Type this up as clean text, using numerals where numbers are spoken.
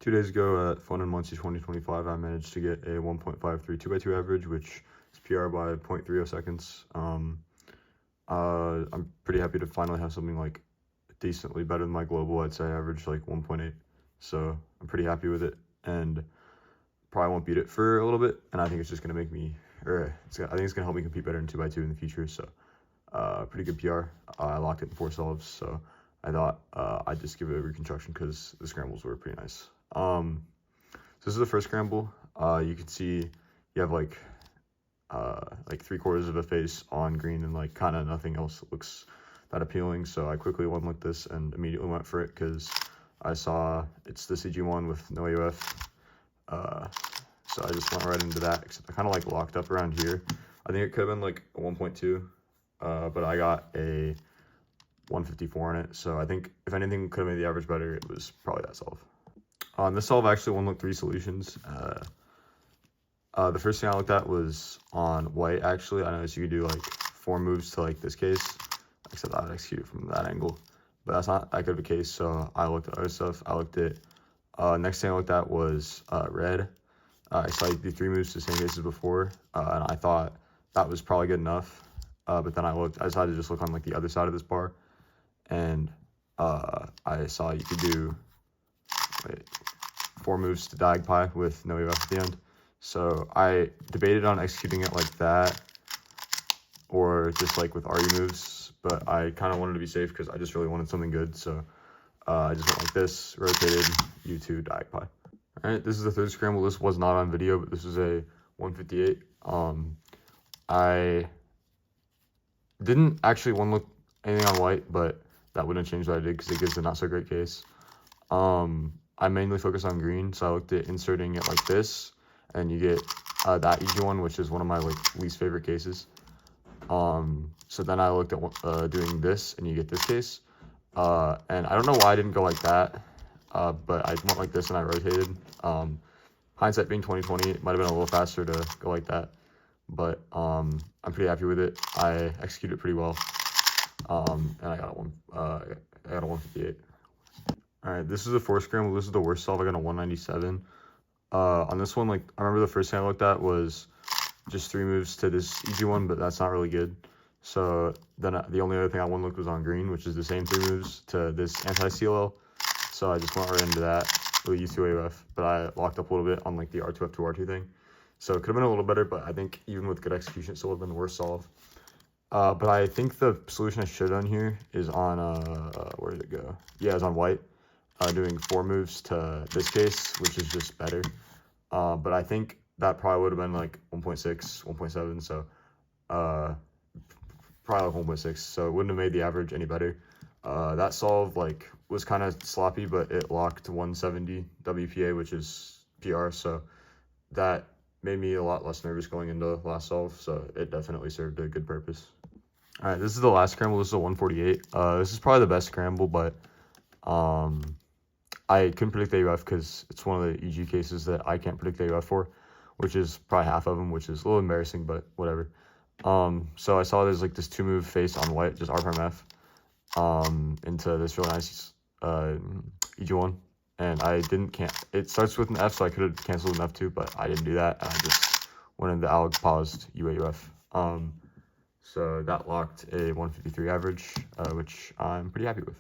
2 days ago at Fun and Muncie 2025, I managed to get a 1.53 2x2 average, which is PR by 0.30 seconds. I'm pretty happy to finally have something like decently better than my global. I'd say I averaged like 1.8, so I'm pretty happy with it, and probably won't beat it for a little bit. And I think it's just gonna make me, I think it's gonna help me compete better in 2x2 in the future. So pretty good PR. I locked it in 4 solves, so I thought I'd just give it a reconstruction because the scrambles were pretty nice. So this is the first scramble. You can see you have like 3/4 of a face on green and like kind of nothing else that looks that appealing. So I quickly one looked this and immediately went for it because I saw it's the CG1 with no AUF. So I just went right into that, except I kind of like locked up around here. I think it could have been like a 1.2, but I got a 154 on it. So I think if anything could have made the average better, it was probably that solve. On this solve, I actually one looked 3 solutions. The first thing I looked at was on white. Actually, I noticed you could do like 4 moves to like this case, except I would execute it from that angle, but that's not that good of a case. So I looked at other stuff. I looked at next thing I looked at was red. I saw you do 3 moves to the same case as before, and I thought that was probably good enough. But then I decided to just look on like the other side of this bar, and I saw you could do 4 moves to diag pie with no EF at the end. So I debated on executing it like that or just like with RE moves, but I kind of wanted to be safe because I just really wanted something good. So I just went like this, rotated, U2, diag pie. All right, this is the third scramble. This was not on video, but this was a 158. I didn't actually one look anything on white, but that wouldn't change what I did because it gives a not so great case. I mainly focused on green, so I looked at inserting it like this, and you get that EG1, which is one of my like least favorite cases. So then I looked at doing this, and you get this case. And I don't know why I didn't go like that, but I went like this and I rotated. Hindsight being 2020, it might have been a little faster to go like that, but I'm pretty happy with it. I executed it pretty well, and I got a 158. All right, this is the fourth scramble. This is the worst solve. I got a 197. On this one, like I remember the first thing I looked at was just 3 moves to this EG1, but that's not really good. So then the only other thing I one looked was on green, which is the same 3 moves to this anti-CLL. So I just went right into that with U2 AUF, but I locked up a little bit on like the R2F2 R2 thing. So it could have been a little better, but I think even with good execution, it still would have been the worst solve. But I think the solution I should have done here is on, where did it go? Yeah, it's on white. Doing 4 moves to this case, which is just better. But I think that probably would have been like 1.6, 1.7, so probably like 1.6, so it wouldn't have made the average any better. That solve like was kind of sloppy, but it locked 170 WPA, which is PR, so that made me a lot less nervous going into the last solve, so it definitely served a good purpose. All right, this is the last scramble. This is a 148. This is probably the best scramble, but I couldn't predict the AUF because it's one of the EG cases that I can't predict the AUF for, which is probably half of them, which is a little embarrassing, but whatever. So I saw there's like this 2-move face on white, just R prime F, into this really nice EG1, and I didn't it starts with an F, so I could have canceled an F2, but I didn't do that, and I just went into ALG paused UAUF. So that locked a 153 average, which I'm pretty happy with.